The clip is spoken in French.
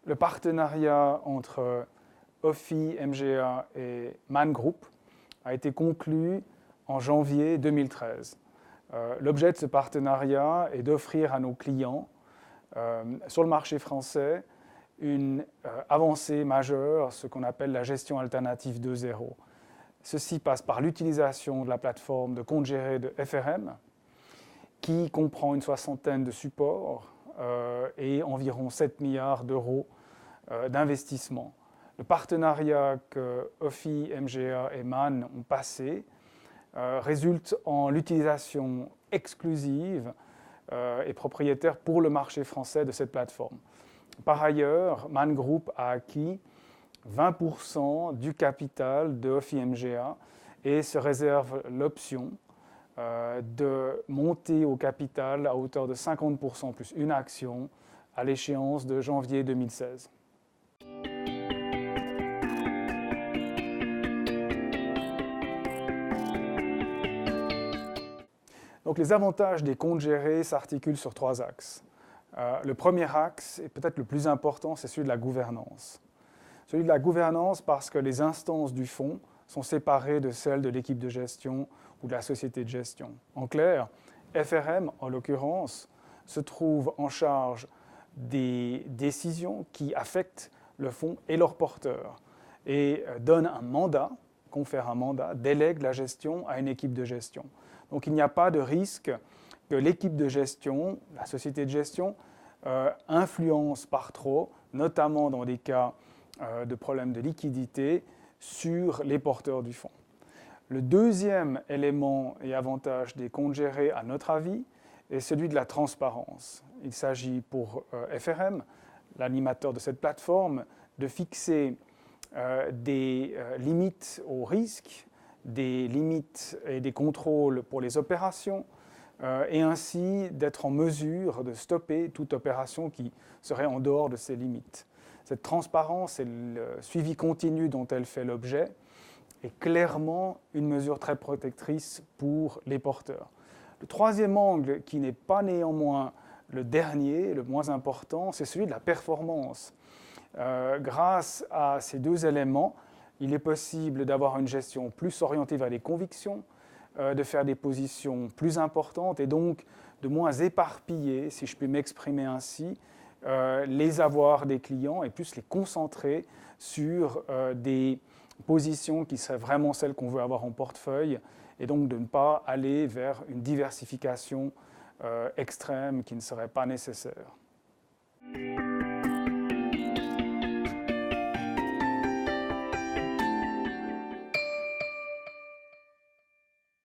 le partenariat entre OFI, MGA et Man Group a été conclu en janvier 2013. L'objet de ce partenariat est d'offrir à nos clients sur le marché français une avancée majeure, ce qu'on appelle la gestion alternative 2.0. Ceci passe par l'utilisation de la plateforme de compte géré de FRM, qui comprend une soixantaine de supports et environ 7 milliards d'euros d'investissement. Le partenariat que OFI, MGA et Man ont passé résulte en l'utilisation exclusive et propriétaire pour le marché français de cette plateforme. Par ailleurs, Man Group a acquis 20% du capital de OFI MGA et se réserve l'option de monter au capital à hauteur de 50% plus une action à l'échéance de janvier 2016. Donc les avantages des comptes gérés s'articulent sur 3 axes. Le premier axe, et peut-être le plus important, c'est celui de la gouvernance. Celui de la gouvernance parce que les instances du fonds sont séparées de celles de l'équipe de gestion ou de la société de gestion. En clair, FRM, en l'occurrence, se trouve en charge des décisions qui affectent le fonds et leurs porteurs et donne un mandat, confère un mandat, délègue la gestion à une équipe de gestion. Donc il n'y a pas de risque que l'équipe de gestion, la société de gestion, influence par trop, notamment dans des cas de problèmes de liquidité, sur les porteurs du fonds. Le deuxième élément et avantage des comptes gérés, à notre avis, est celui de la transparence. Il s'agit pour FRM, l'animateur de cette plateforme, de fixer des limites au risque, des limites et des contrôles pour les opérations, et ainsi d'être en mesure de stopper toute opération qui serait en dehors de ces limites. Cette transparence et le suivi continu dont elle fait l'objet est clairement une mesure très protectrice pour les porteurs. Le troisième angle, qui n'est pas néanmoins le dernier, le moins important, c'est celui de la performance. Grâce à ces 2 éléments, il est possible d'avoir une gestion plus orientée vers les convictions, de faire des positions plus importantes et donc de moins éparpiller, si je puis m'exprimer ainsi, les avoirs des clients et plus les concentrer sur des positions qui seraient vraiment celles qu'on veut avoir en portefeuille et donc de ne pas aller vers une diversification extrême qui ne serait pas nécessaire.